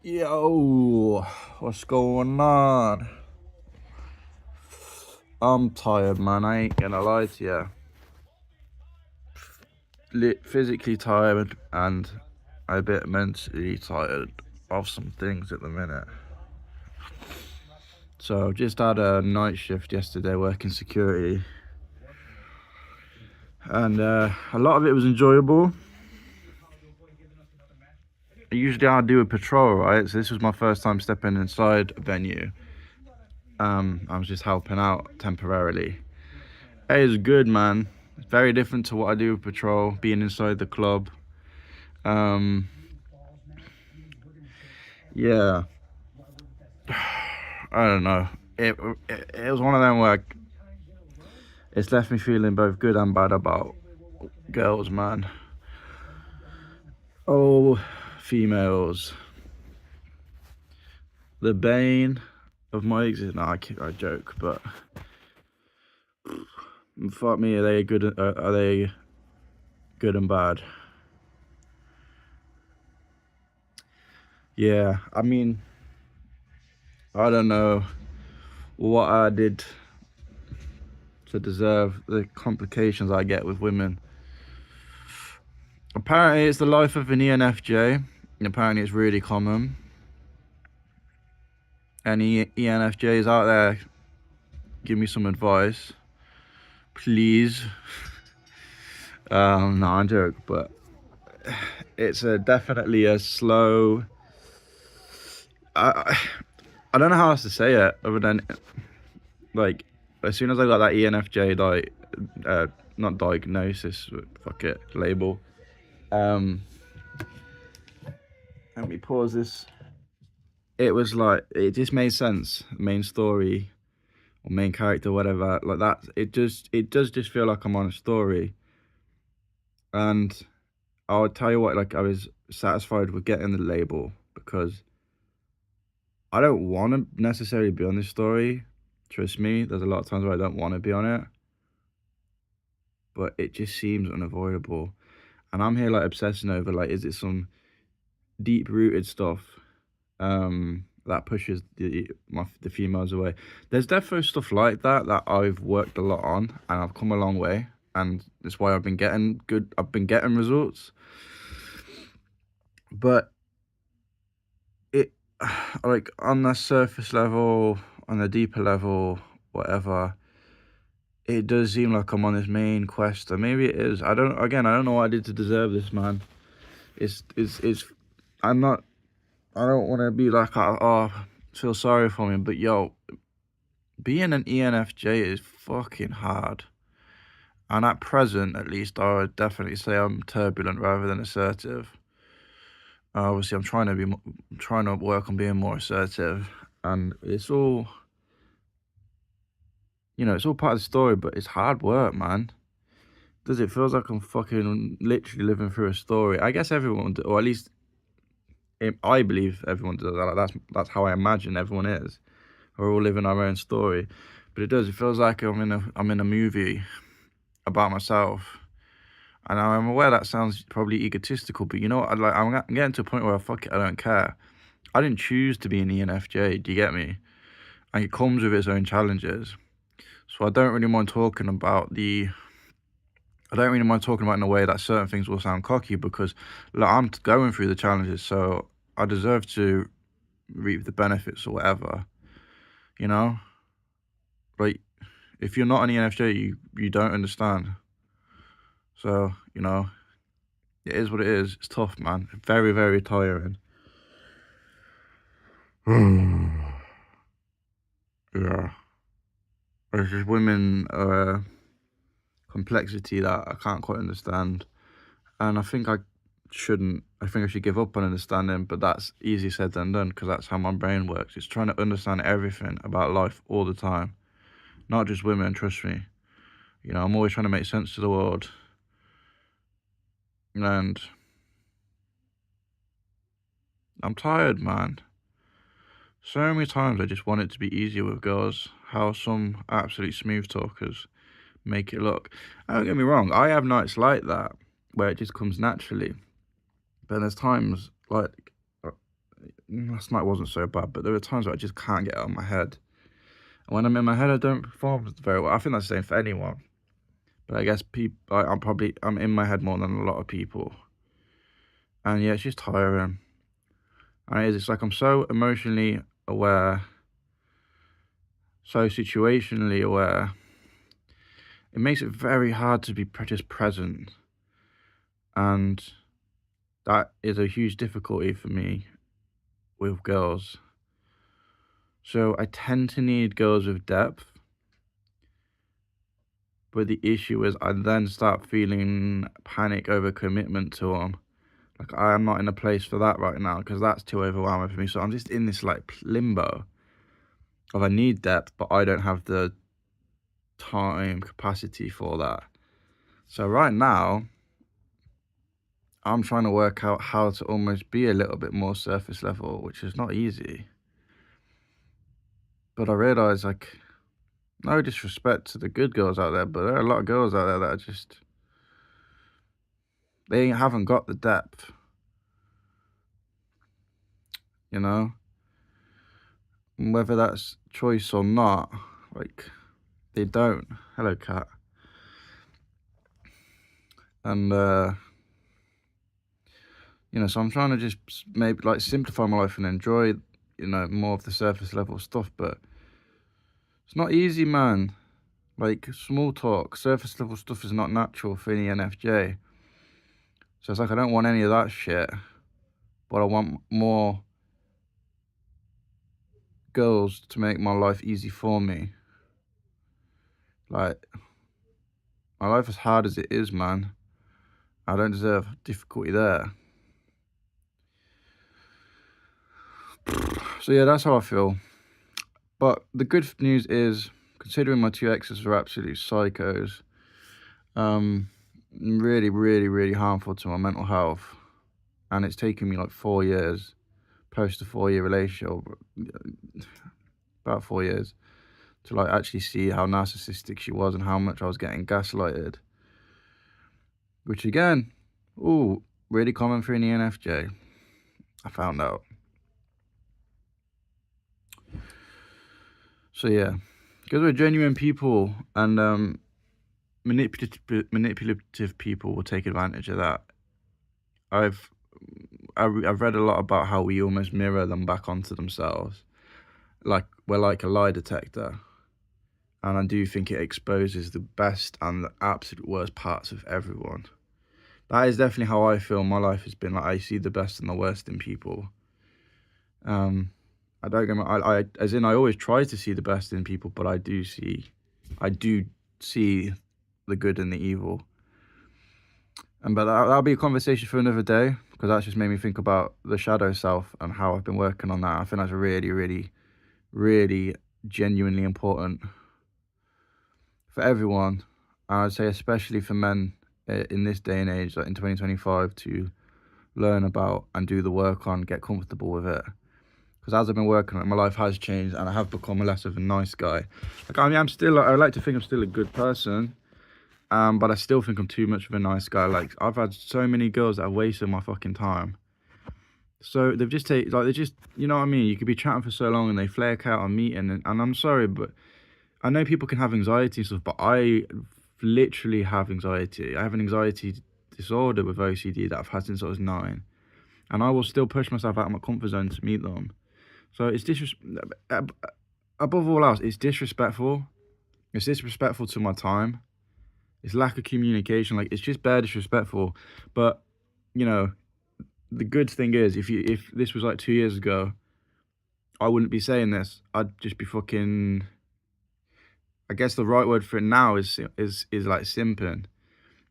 Yo, what's going on? I'm tired, man. I ain't gonna lie to you. Physically tired and a bit mentally tired of some things at the minute. So, just had a night shift yesterday working security, and a lot of it was enjoyable. Usually, I do a patrol, right? So, this was my first time stepping inside a venue. I was just helping out temporarily. It is good, man. It's very different to what I do with patrol, being inside the club. Yeah, I don't know. It was one of them where it's left me feeling both good and bad about girls, man. Oh, females. The bane of my existence. No, I joke, but fuck me, are they good and bad? Yeah, I mean, I don't know what I did to deserve the complications I get with women. Apparently, it's the life of an ENFJ, and apparently, it's really common. Any ENFJs out there, give me some advice, please. No, I'm joking, but it's definitely a slow. I don't know how else to say it other than like as soon as I got that ENFJ not diagnosis, fuck it, label. Let me pause this. It was like it just made sense. Main story or main character, whatever, like that. It does just feel like I'm on a story. And I'll tell you what, like I was satisfied with getting the label because I don't want to necessarily be on this story. Trust me, there's a lot of times where I don't want to be on it, but it just seems unavoidable. And I'm here like obsessing over like, is it some deep rooted stuff that pushes the females away? There's definitely stuff like that I've worked a lot on and I've come a long way, and that's why I've been getting results. But it like on the surface level, on the deeper level, whatever, it does seem like I'm on this main quest, or maybe it is. I don't know what I did to deserve this, man. It's I'm not, I don't want to be like, feel sorry for me, but yo, being an ENFJ is fucking hard. And at present, at least, I would definitely say I'm turbulent rather than assertive. Obviously, trying to work on being more assertive, and it's all, it's all part of the story, but it's hard work, man. Does it feels like I'm fucking literally living through a story? I guess everyone, or at least I believe everyone does that. Like, that's how I imagine everyone is. We're all living our own story, but it does. It feels like I'm in a movie about myself. And I'm aware that sounds probably egotistical, but you know what? I'm getting to a point where fuck it, I don't care. I didn't choose to be an ENFJ. Do you get me? And it comes with its own challenges. So I don't really mind talking about in a way that certain things will sound cocky, because like, I'm going through the challenges, so I deserve to reap the benefits or whatever. You know, like if you're not an ENFJ, you don't understand. So it is what it is. It's tough, man. Very, very tiring. Yeah. There's just women complexity that I can't quite understand. And I think I shouldn't. I think I should give up on understanding, but that's easy said than done, because that's how my brain works. It's trying to understand everything about life all the time. Not just women, trust me. I'm always trying to make sense of the world. And I'm tired, man. So many times I just want it to be easier with girls. How some absolute smooth talkers make it look. Don't get me wrong, I have nights like that where it just comes naturally. But there's times like last night wasn't so bad, but there were times where I just can't get out of my head. And when I'm in my head, I don't perform very well. I think that's the same for anyone. But I guess I'm in my head more than a lot of people. And yeah, it's just tiring. And it's like I'm so emotionally aware, so situationally aware. It makes it very hard to be just present. And that is a huge difficulty for me with girls. So I tend to need girls with depth. But the issue is I then start feeling panic over commitment to them. Like, I am not in a place for that right now because that's too overwhelming for me. So I'm just in this like limbo of I need depth, but I don't have the time capacity for that. So right now, I'm trying to work out how to almost be a little bit more surface level, which is not easy. But I realize, like, no disrespect to the good girls out there, but there are a lot of girls out there that are just, they haven't got the depth, you know? And whether that's choice or not, like, they don't. Hello, cat. And, you know, so I'm trying to just maybe, like, simplify my life and enjoy, you know, more of the surface level stuff, but it's not easy, man. Like, small talk, surface level stuff is not natural for any ENFJ. So it's like, I don't want any of that shit, but I want more girls to make my life easy for me. Like, my life is hard as it is, man. I don't deserve difficulty there. So yeah, that's how I feel. But the good news is, considering my two exes are absolute psychos, really, really, really harmful to my mental health. And it's taken me like 4 years, post a 4-year relationship, about 4 years, to like actually see how narcissistic she was and how much I was getting gaslighted. Which again, really common for an ENFJ, I found out. So yeah, because we're genuine people and manipulative people will take advantage of that. I've read a lot about how we almost mirror them back onto themselves. Like, we're like a lie detector. And I do think it exposes the best and the absolute worst parts of everyone. That is definitely how I feel my life has been. Like, I see the best and the worst in people. I don't get me, I always try to see the best in people, but I do see the good and the evil. But that'll be a conversation for another day, because that's just made me think about the shadow self and how I've been working on that. I think that's really, really, really genuinely important for everyone. And I'd say especially for men in this day and age, like in 2025, to learn about and do the work on, get comfortable with it. Because as I've been working on it, my life has changed and I have become less of a nice guy. Like, I mean, I like to think I'm still a good person, but I still think I'm too much of a nice guy. Like, I've had so many girls that have wasted my fucking time. So they've just you know what I mean? You could be chatting for so long and they flake out on meeting, and I'm sorry, but I know people can have anxiety and stuff, but I literally have anxiety. I have an anxiety disorder with OCD that I've had since I was 9. And I will still push myself out of my comfort zone to meet them. So it's above all else, it's disrespectful. It's disrespectful to my time. It's lack of communication. Like, it's just bare disrespectful. But, you know, the good thing is, if this was like 2 years ago, I wouldn't be saying this. I'd just be fucking, I guess the right word for it now is like simping.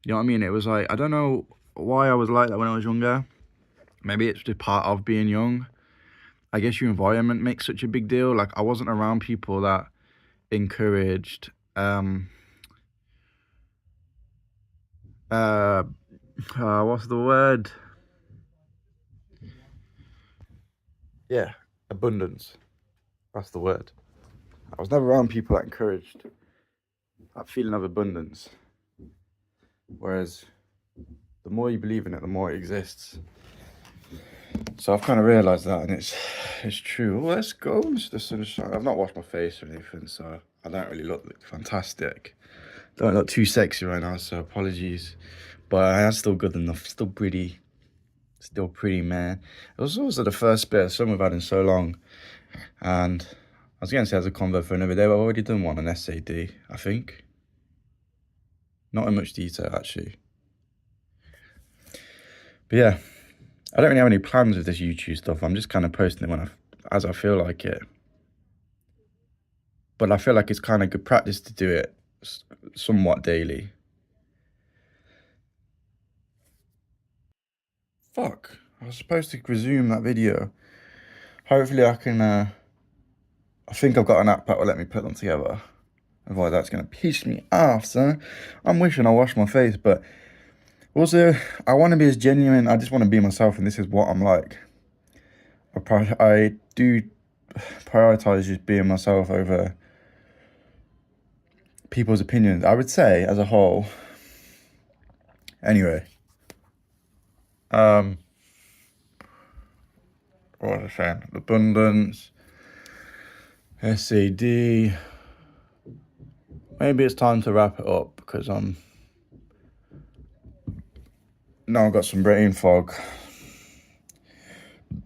You know what I mean? It was like, I don't know why I was like that when I was younger. Maybe it's just part of being young. I guess your environment makes such a big deal. Like, I wasn't around people that encouraged what's the word? Yeah, abundance. That's the word. I was never around people that encouraged that feeling of abundance. Whereas the more you believe in it, the more it exists. So I've kind of realised that, and it's true. Well, let's go into the sunshine. I've not washed my face or anything, so I don't really look fantastic. Don't look too sexy right now, so apologies. But I am still good enough. Still pretty. Still pretty, man. It was also the first bit of sun we've had in so long. And I was going to say as a convo for another day, but I've already done one on SAD, I think. Not in much detail, actually. But yeah, I don't really have any plans with this YouTube stuff. I'm just kind of posting it as I feel like it. But I feel like it's kind of good practice to do it somewhat daily. Fuck, I was supposed to resume that video. Hopefully I can, I think I've got an app that will let me put them together. Otherwise that's going to piss me off, son. I'm wishing I washed my face, but also, I want to be as genuine. I just want to be myself, and this is what I'm like. I do prioritize just being myself over people's opinions, I would say, as a whole. Anyway. What was I saying? Abundance. SAD. Maybe it's time to wrap it up, because now I've got some brain fog.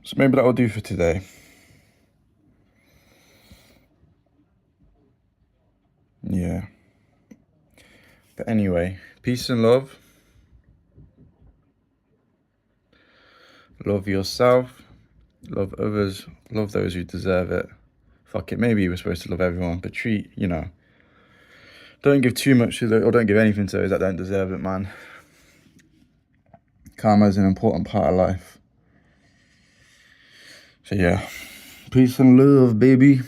So maybe that will do for today. Yeah. But anyway, peace and love. Love yourself. Love others. Love those who deserve it. Fuck it, maybe you were supposed to love everyone, but don't give too much to those, or don't give anything to those that don't deserve it, man. Karma is an important part of life. So yeah, peace and love, baby.